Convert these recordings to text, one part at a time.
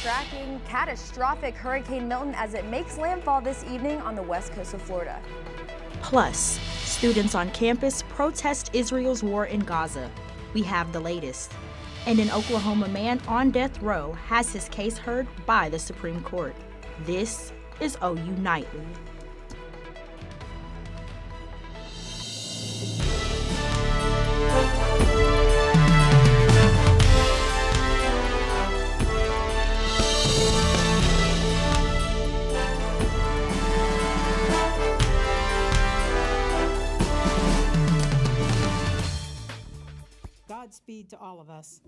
tracking catastrophic Hurricane Milton as it makes landfall this evening on the west coast of Florida. Plus, students on campus protest Israel's war in Gaza. We have the latest. And an Oklahoma man on death row has his case heard by the Supreme Court. This is OU Nightly. Godspeed to all of us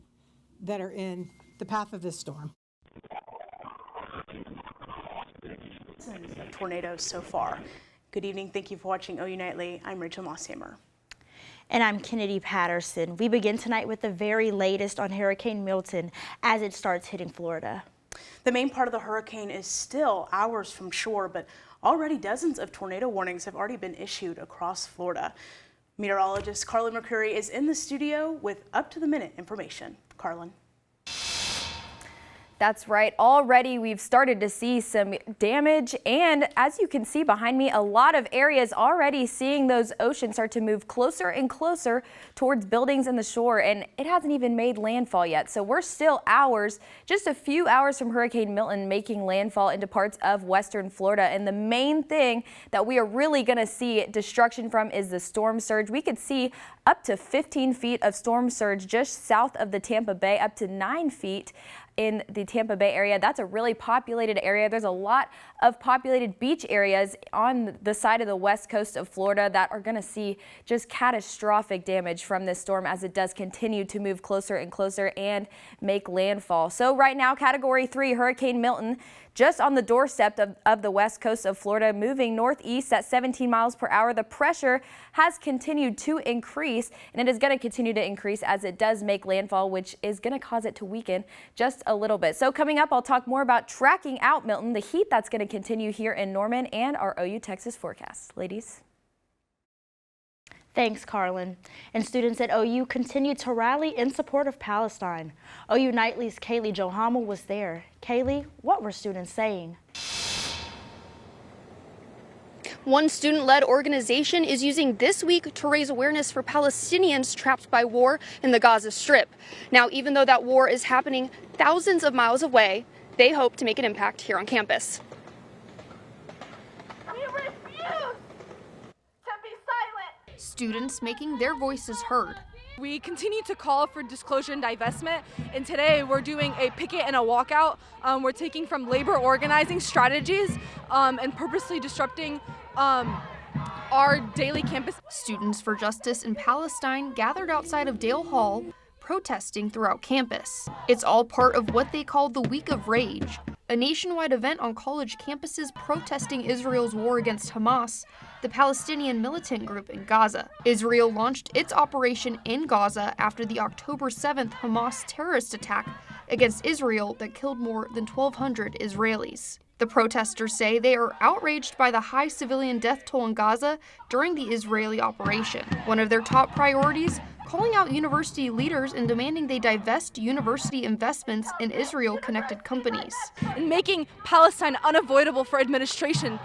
that are in the path of this storm. Tornadoes so far. Good evening. Thank you for watching OU Nightly. I'm Rachel Mosshammer. And I'm Kennedy Patterson. We begin tonight with the very latest on Hurricane Milton as it starts hitting Florida. The main part of the hurricane is still hours from shore, but already dozens of tornado warnings have already been issued across Florida. Meteorologist Carlin McCreary is in the studio with up-to-the-minute information. Carlin. That's right. Already we've started to see some damage, and as you can see behind me, a lot of areas already seeing those oceans start to move closer and closer towards buildings and the shore, and it hasn't even made landfall yet. So we're still hours, just a few hours from Hurricane Milton making landfall into parts of western Florida. And the main thing that we are really going to see destruction from is the storm surge. We could see up to 15 feet of storm surge just south of the Tampa Bay, up to 9 feet in the Tampa Bay area. That's a really populated area. There's a lot of populated beach areas on the side of the west coast of Florida that are going to see just catastrophic damage from this storm as it does continue to move closer and closer and make landfall. So right now, Category 3 Hurricane Milton just on the doorstep of the west coast of Florida, moving northeast at 17 miles per hour. The pressure has continued to increase, and it is going to continue to increase as it does make landfall, which is going to cause it to weaken just a little bit. So coming up, I'll talk more about tracking out Milton, the heat that's going to continue here in Norman, and our OU Texas forecast. Ladies. Thanks, Carlin. And students at OU continue to rally in support of Palestine. OU Nightly's Kaylee Johamel was there. Kaylee, what were students saying? One student-led organization is using this week to raise awareness for Palestinians trapped by war in the Gaza Strip. Now, even though that war is happening thousands of miles away, they hope to make an impact here on campus. Students making their voices heard. We continue to call for disclosure and divestment, and today we're doing a picket and a walkout. We're taking from labor organizing strategies and purposely disrupting our daily campus. Students for Justice in Palestine gathered outside of Dale Hall, protesting throughout campus. It's all part of what they call the Week of Rage, a nationwide event on college campuses protesting Israel's war against Hamas, the Palestinian militant group in Gaza. Israel launched its operation in Gaza after the October 7th Hamas terrorist attack against Israel that killed more than 1,200 Israelis. The protesters say they are outraged by the high civilian death toll in Gaza during the Israeli operation. One of their top priorities, calling out university leaders and demanding they divest university investments in Israel-connected companies. And making Palestine unavoidable for administration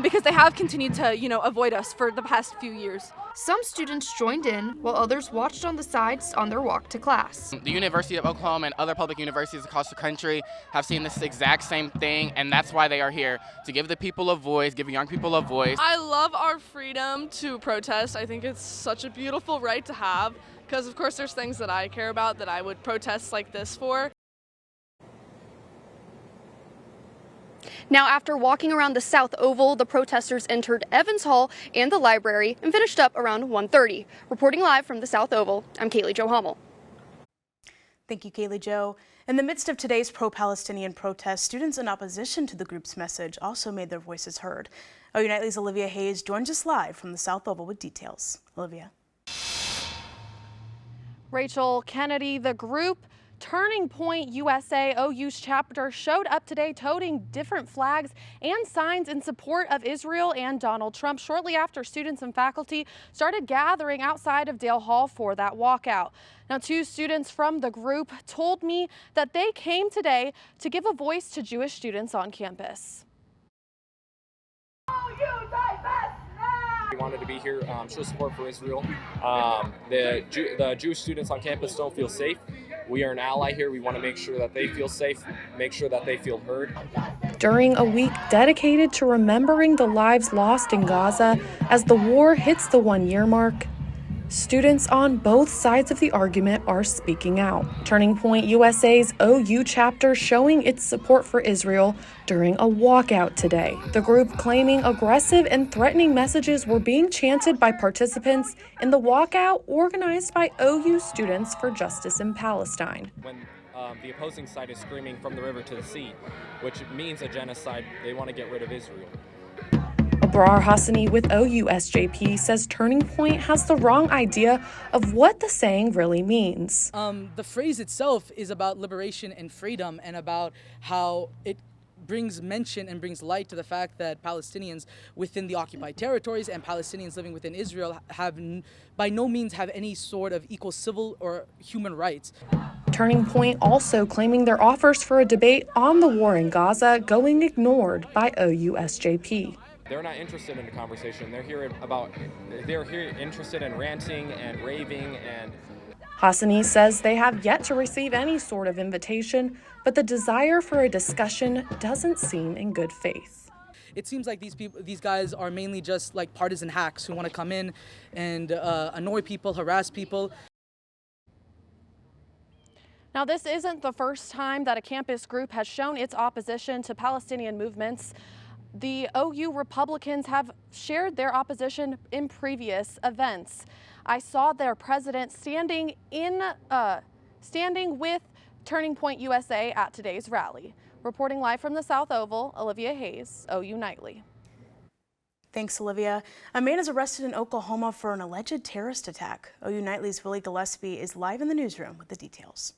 because they have continued to, avoid us for the past few years. Some students joined in, while others watched on the sides on their walk to class. The University of Oklahoma and other public universities across the country have seen this exact same thing, and that's why they are here, to give the people a voice, give young people a voice. I love our freedom to protest. I think it's such a beautiful right to have, because of course there's things that I care about that I would protest like this for. Now, after walking around the South Oval, the protesters entered Evans Hall and the library and finished up around 1:30. Reporting live from the South Oval, I'm Kaylee Johamel. Thank you, Kaylee Jo. In the midst of today's pro-Palestinian protests, students in opposition to the group's message also made their voices heard. OU Nightly's Olivia Hayes joins us live from the South Oval with details. Olivia. Rachel, Kennedy, the group Turning Point USA OU's chapter showed up today toting different flags and signs in support of Israel and Donald Trump shortly after students and faculty started gathering outside of Dale Hall for that walkout. Now, 2 students from the group told me that they came today to give a voice to Jewish students on campus. We wanted to be here, show support for Israel. The Jewish students on campus don't feel safe. We are an ally here. We want to make sure that they feel safe, make sure that they feel heard. During a week dedicated to remembering the lives lost in Gaza as the war hits the 1-year mark, students on both sides of the argument are speaking out. Turning Point USA's OU chapter showing its support for Israel during a walkout today. The group claiming aggressive and threatening messages were being chanted by participants in the walkout organized by OU Students for Justice in Palestine. When the opposing side is screaming from the river to the sea, which means a genocide, they want to get rid of Israel. Abrar Hassani with OUSJP says Turning Point has the wrong idea of what the saying really means. The phrase itself is about liberation and freedom, and about how it brings mention and brings light to the fact that Palestinians within the occupied territories and Palestinians living within Israel have by no means have any sort of equal civil or human rights. Turning Point also claiming their offers for a debate on the war in Gaza going ignored by OUSJP. They're not interested in a conversation. They're here interested in ranting and raving. And Hassani says they have yet to receive any sort of invitation, but the desire for a discussion doesn't seem in good faith. It seems like these guys are mainly just like partisan hacks who want to come in and annoy people, harass people. Now, this isn't the first time that a campus group has shown its opposition to Palestinian movements. The OU Republicans have shared their opposition in previous events. I saw their president standing with Turning Point USA at today's rally. Reporting live from the South Oval, Olivia Hayes, OU Nightly. Thanks, Olivia. A man is arrested in Oklahoma for an alleged terrorist attack. OU Nightly's Willie Gillespie is live in the newsroom with the details.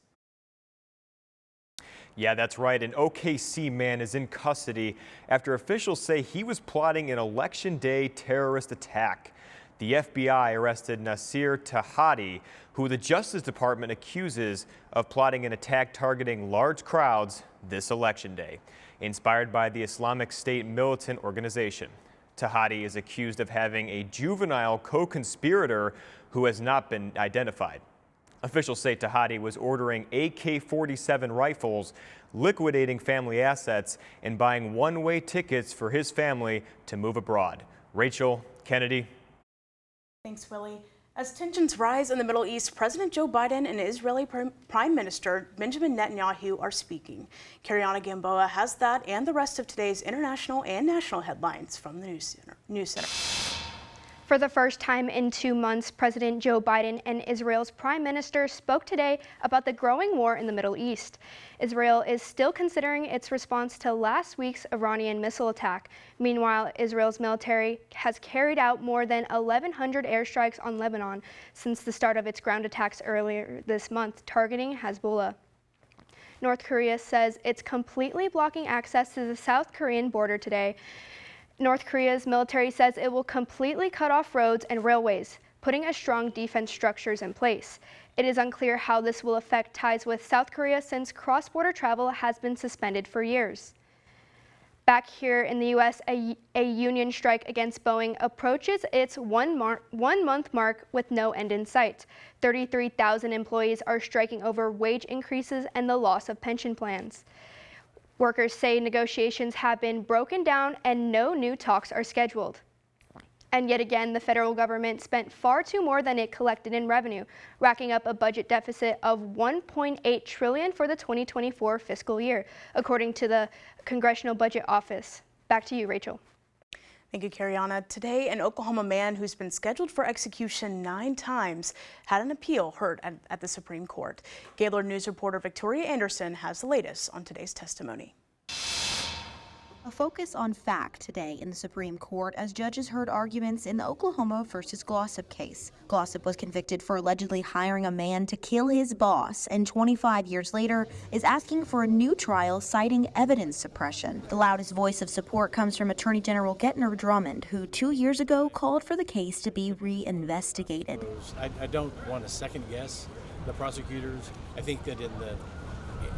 Yeah, that's right. An OKC man is in custody after officials say he was plotting an election day terrorist attack. The FBI arrested Nasir Tahadi, who the Justice Department accuses of plotting an attack targeting large crowds this election day, inspired by the Islamic State militant organization. Tahadi is accused of having a juvenile co-conspirator who has not been identified. Officials say Tahadi was ordering AK-47 rifles, liquidating family assets, and buying one-way tickets for his family to move abroad. Rachel, Kennedy. Thanks, Willie. As tensions rise in the Middle East, President Joe Biden and Israeli Prime Minister Benjamin Netanyahu are speaking. Kariana Gamboa has that and the rest of today's international and national headlines from the News Center. For the first time in 2 months, President Joe Biden and Israel's Prime Minister spoke today about the growing war in the Middle East. Israel is still considering its response to last week's Iranian missile attack. Meanwhile, Israel's military has carried out more than 1,100 airstrikes on Lebanon since the start of its ground attacks earlier this month, targeting Hezbollah. North Korea says it's completely blocking access to the South Korean border today. North Korea's military says it will completely cut off roads and railways, putting a strong defense structures in place. It is unclear how this will affect ties with South Korea since cross-border travel has been suspended for years. Back here in the U.S., a union strike against Boeing approaches its one-month mark with no end in sight. 33,000 employees are striking over wage increases and the loss of pension plans. Workers say negotiations have been broken down and no new talks are scheduled. And yet again, the federal government spent far too more than it collected in revenue, racking up a budget deficit of $1.8 trillion for the 2024 fiscal year, according to the Congressional Budget Office. Back to you, Rachel. Thank you, Kariana. Today, an Oklahoma man who's been scheduled for execution 9 times had an appeal heard at the Supreme Court. Gaylord News reporter Victoria Anderson has the latest on today's testimony. A focus on fact today in the Supreme Court as judges heard arguments in the Oklahoma versus Glossip case. Glossip was convicted for allegedly hiring a man to kill his boss, and 25 years later is asking for a new trial citing evidence suppression. The loudest voice of support comes from Attorney General Gettner Drummond, who 2 years ago called for the case to be reinvestigated. I don't want to second guess the prosecutors. I think that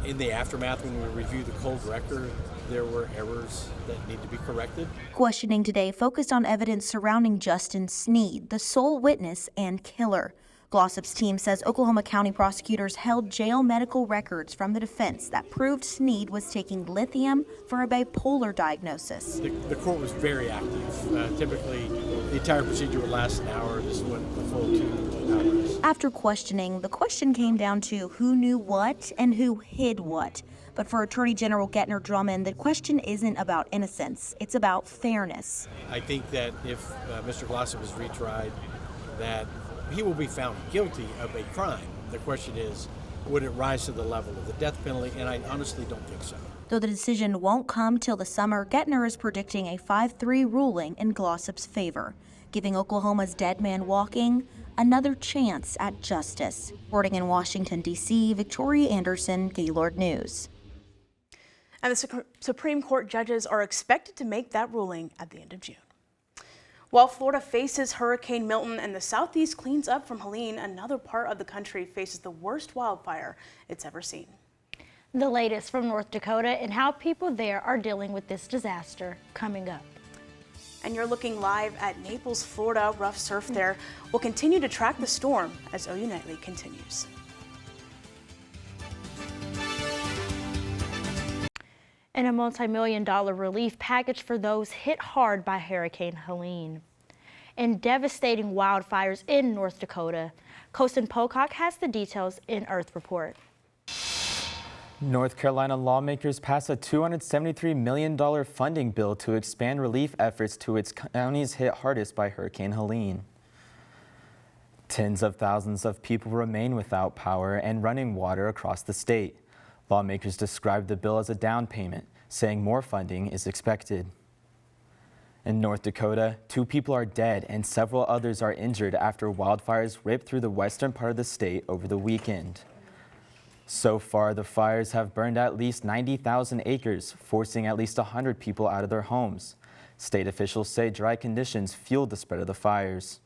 in the aftermath, when we review the cold record, there were errors that need to be corrected. Questioning today focused on evidence surrounding Justin Sneed, the sole witness and killer. Glossip's team says Oklahoma County prosecutors held jail medical records from the defense that proved Sneed was taking lithium for a bipolar diagnosis. The court was very active. Typically, the entire procedure would last an hour. This went a full 2 hours. After questioning, the question came down to who knew what and who hid what. But for Attorney General Gettner Drummond, the question isn't about innocence, it's about fairness. I think that if Mr. Glossip is retried, that he will be found guilty of a crime. The question is, would it rise to the level of the death penalty? And I honestly don't think so. Though the decision won't come till the summer, Gettner is predicting a 5-3 ruling in Glossip's favor, giving Oklahoma's dead man walking another chance at justice. Reporting in Washington, D.C., Victoria Anderson, Gaylord News. And the Supreme Court judges are expected to make that ruling at the end of June. While Florida faces Hurricane Milton and the southeast cleans up from Helene, another part of the country faces the worst wildfire it's ever seen. The latest from North Dakota and how people there are dealing with this disaster coming up. And you're looking live at Naples, Florida. Rough surf there. We'll continue to track the storm as OU Nightly continues. And a multi-million-dollar relief package for those hit hard by Hurricane Helene. And devastating wildfires in North Dakota. Colson Pocock has the details in Earth Report. North Carolina lawmakers passed a $273 million funding bill to expand relief efforts to its counties hit hardest by Hurricane Helene. Tens of thousands of people remain without power and running water across the state. Lawmakers described the bill as a down payment, saying more funding is expected. In North Dakota, 2 people are dead and several others are injured after wildfires ripped through the western part of the state over the weekend. So far, the fires have burned at least 90,000 acres, forcing at least 100 people out of their homes. State officials say dry conditions fueled the spread of the fires.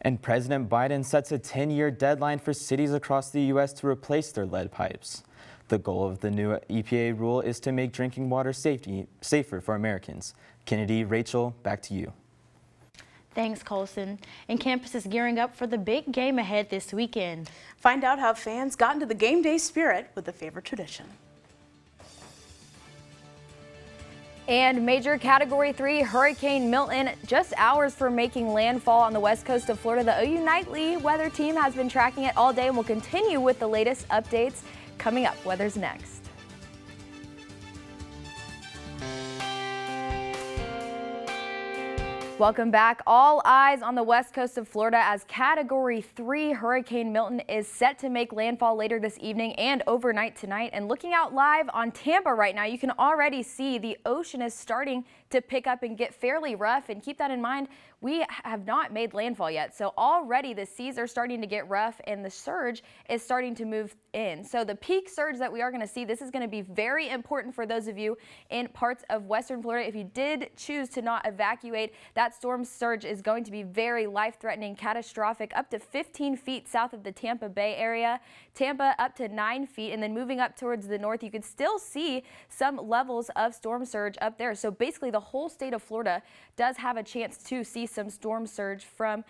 And President Biden sets a 10-year deadline for cities across the U.S. to replace their lead pipes. The goal of the new EPA rule is to make drinking water safer for Americans. Kennedy, Rachel, back to you. Thanks, Colson. And campus is gearing up for the big game ahead this weekend. Find out how fans got into the game day spirit with a favorite tradition. And major Category 3 Hurricane Milton just hours from making landfall on the west coast of Florida. The OU Nightly weather team has been tracking it all day and will continue with the latest updates coming up. Weather's next. Welcome back. All eyes on the west coast of Florida as Category 3 Hurricane Milton is set to make landfall later this evening and overnight tonight. And looking out live on Tampa right now, you can already see the ocean is starting to pick up and get fairly rough. And keep that in mind, we have not made landfall yet. So already the seas are starting to get rough and the surge is starting to move in. So the peak surge that we are going to see, this is going to be very important for those of you in parts of western Florida. If you did choose to not evacuate, that storm surge is going to be very life-threatening, catastrophic, up to 15 feet south of the Tampa Bay area. Tampa up to 9 feet, and then moving up towards the north, you could still see some levels of storm surge up there. So basically the whole state of Florida does have a chance to see some storm surge from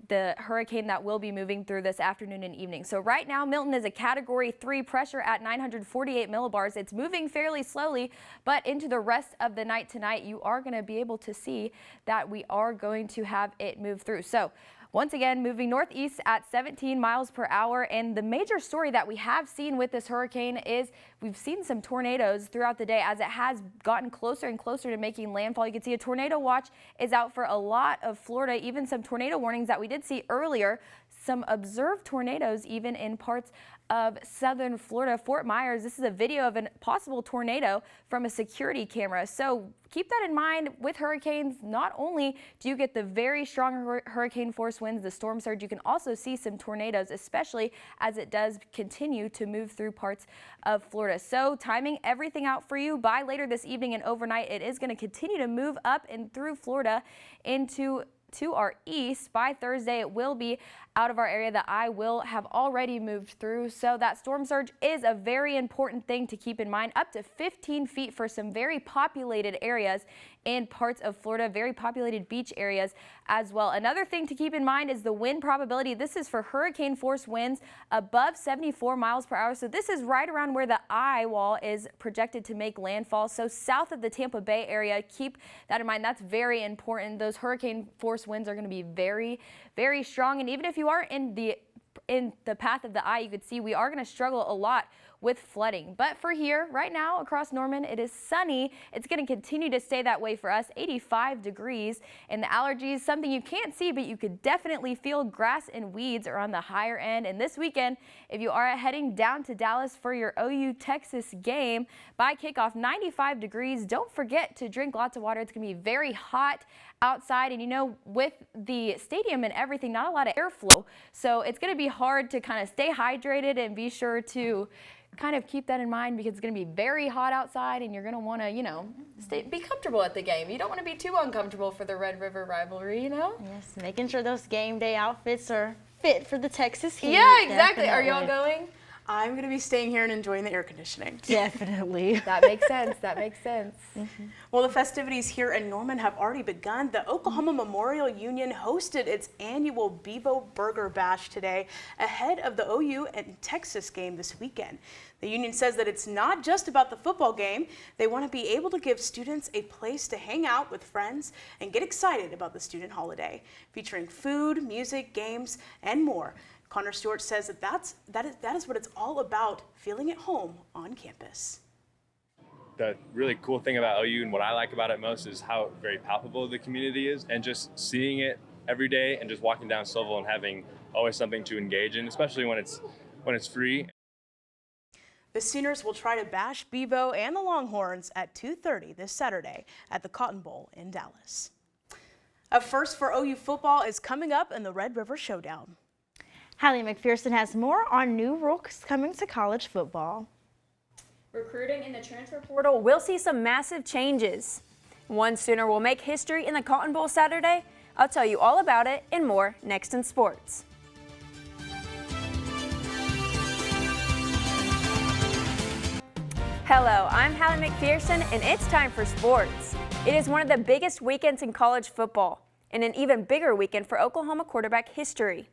the hurricane that will be moving through this afternoon and evening. So right now, Milton is a Category 3 pressure at 948 millibars. It's moving fairly slowly, but into the rest of the night tonight, you are going to be able to see that we are going to have it move through. So once again, moving northeast at 17 miles per hour. And the major story that we have seen with this hurricane is we've seen some tornadoes throughout the day as it has gotten closer and closer to making landfall. You can see a tornado watch is out for a lot of Florida, even some tornado warnings that we did see earlier. Some observed tornadoes even in parts of southern Florida, Fort Myers. This is a video of a possible tornado from a security camera. So keep that in mind with hurricanes. Not only do you get the very strong hurricane force winds, the storm surge, you can also see some tornadoes, especially as it does continue to move through parts of Florida. So timing everything out for you by later this evening and overnight, it is going to continue to move up and through Florida to our east. By Thursday, it will be out of our area. The eye will have already moved through. So that storm surge is a very important thing to keep in mind. Up to 15 feet for some very populated areas in parts of Florida, very populated beach areas as well. Another thing to keep in mind is the wind probability. This is for hurricane force winds above 74 miles per hour. So this is right around where the eye wall is projected to make landfall. So south of the Tampa Bay area, keep that in mind. That's very important. Those hurricane force winds are going to be very, very strong. And even if you are in the path of the eye, you could see we are going to struggle a lot with flooding. But for here, right now across Norman, it is sunny. It's going to continue to stay that way for us, 85 degrees. And the allergies, something you can't see, but you could definitely feel. Grass and weeds are on the higher end. And this weekend, if you are heading down to Dallas for your OU Texas game, by kickoff, 95 degrees. Don't forget to drink lots of water. It's going to be very hot outside, and you know, with the stadium and everything, not a lot of airflow, so it's going to be hard to kind of stay hydrated, and be sure to kind of keep that in mind because it's going to be very hot outside and you're going to want to, you know, be comfortable at the game. You don't want to be too uncomfortable for the Red River rivalry, you know? Yes, making sure those game day outfits are fit for the Texas heat. Yeah, exactly. Definitely. Are y'all going? I'm going to be staying here and enjoying the air conditioning. Definitely. That makes sense. That makes sense. Mm-hmm. Well, the festivities here in Norman have already begun. The Oklahoma Memorial Union hosted its annual Bevo Burger Bash today ahead of the OU and Texas game this weekend. The union says that it's not just about the football game. They want to be able to give students a place to hang out with friends and get excited about the student holiday, featuring food, music, games, and more. Connor Stewart says that is what it's all about, feeling at home on campus. The really cool thing about OU and what I like about it most is how very palpable the community is, and just seeing it every day and just walking down Silville and having always something to engage in, especially when it's free. The Sooners will try to bash Bevo and the Longhorns at 2:30 this Saturday at the Cotton Bowl in Dallas. A first for OU football is coming up in the Red River Showdown. Hallie McPherson has more on new rules coming to college football. Recruiting in the transfer portal will see some massive changes. One Sooner will make history in the Cotton Bowl Saturday. I'll tell you all about it and more next in sports. Hello, I'm Hallie McPherson, and it's time for sports. It is one of the biggest weekends in college football, and an even bigger weekend for Oklahoma quarterback history.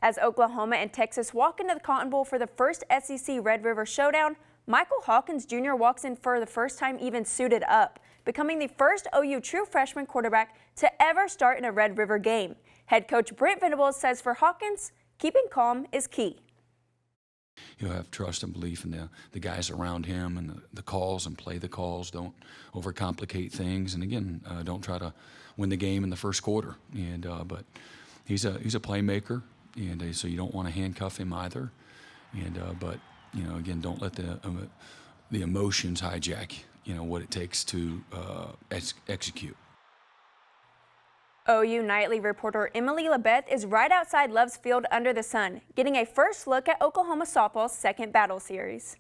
As Oklahoma and Texas walk into the Cotton Bowl for the first SEC Red River Showdown, Michael Hawkins Jr. walks in for the first time even suited up, becoming the first OU true freshman quarterback to ever start in a Red River game. Head coach Brent Venables says for Hawkins, keeping calm is key. He'll have trust and belief in the guys around him and the calls, and play the calls. Don't overcomplicate things, and again, don't try to win the game in the first quarter. And but he's a playmaker. And so you don't want to handcuff him either, and but you know, again, don't let the emotions hijack what it takes to execute. OU Nightly reporter Emily LaBeth is right outside Love's Field under the sun, getting a first look at Oklahoma softball's second battle series.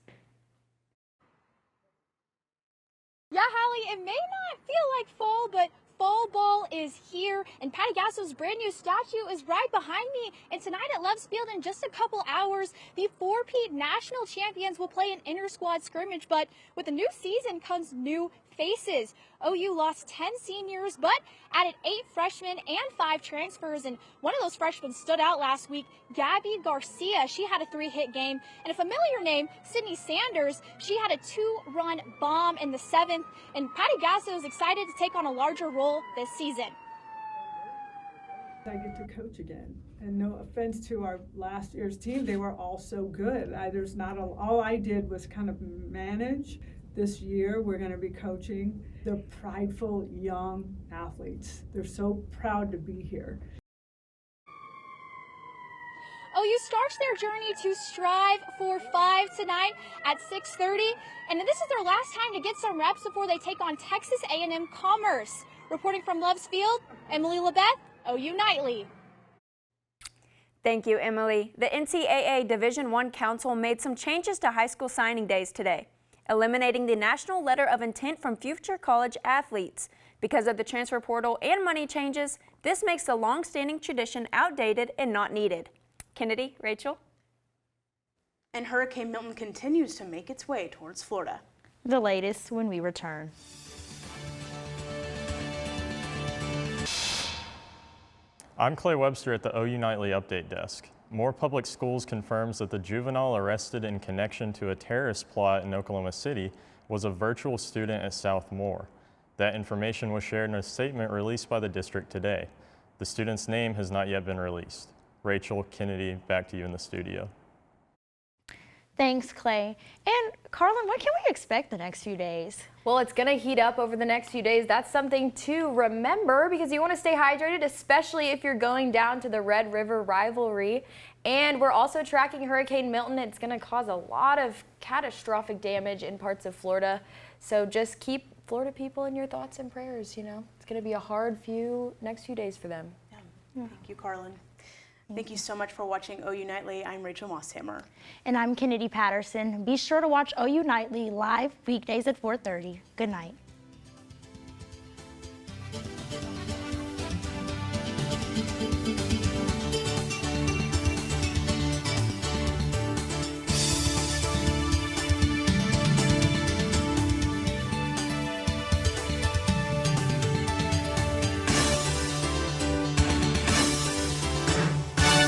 Yeah, Hallie, it may not feel like fall, but fall ball is here, and Patty Gasso's brand new statue is right behind me. And tonight at Love's Field, in just a couple hours, the four-peat national champions will play an inter-squad scrimmage. But with the new season comes new faces. OU lost 10 seniors, but added 8 freshmen and 5 transfers. And one of those freshmen stood out last week, Gabby Garcia. She had a 3-hit game. And a familiar name, Sydney Sanders. She had a 2-run bomb in the 7th. And Patty Gasso is excited to take on a larger role this season. I get to coach again. And no offense to our last year's team, they were all so good. All I did was kind of manage. This year, we're going to be coaching the prideful young athletes. They're so proud to be here. OU starts their journey to strive for 5 tonight at 6:30, and this is their last time to get some reps before they take on Texas A&M Commerce. Reporting from Loves Field, Emily Labeth, OU Nightly. Thank you, Emily. The NCAA Division I Council made some changes to high school signing days today, eliminating the national letter of intent from future college athletes. Because of the transfer portal and money changes, this makes the long-standing tradition outdated and not needed. Kennedy, Rachel? And Hurricane Milton continues to make its way towards Florida. The latest when we return. I'm Clay Webster at the OU Nightly Update Desk. More Public Schools confirms that the juvenile arrested in connection to a terrorist plot in Oklahoma City was a virtual student at South Moore. That information was shared in a statement released by the district today. The student's name has not yet been released. Rachel, Kennedy, back to you in the studio. Thanks, Clay. And Carlin, what can we expect the next few days? Well, it's going to heat up over the next few days. That's something to remember because you want to stay hydrated, especially if you're going down to the Red River rivalry. And we're also tracking Hurricane Milton. It's going to cause a lot of catastrophic damage in parts of Florida. So just keep Florida people in your thoughts and prayers, you know. It's going to be a hard next few days for them. Yeah. Thank you, Carlin. Thank you so much for watching OU Nightly. I'm Rachel Mosshammer. And I'm Kennedy Patterson. Be sure to watch OU Nightly live weekdays at 4:30. Good night.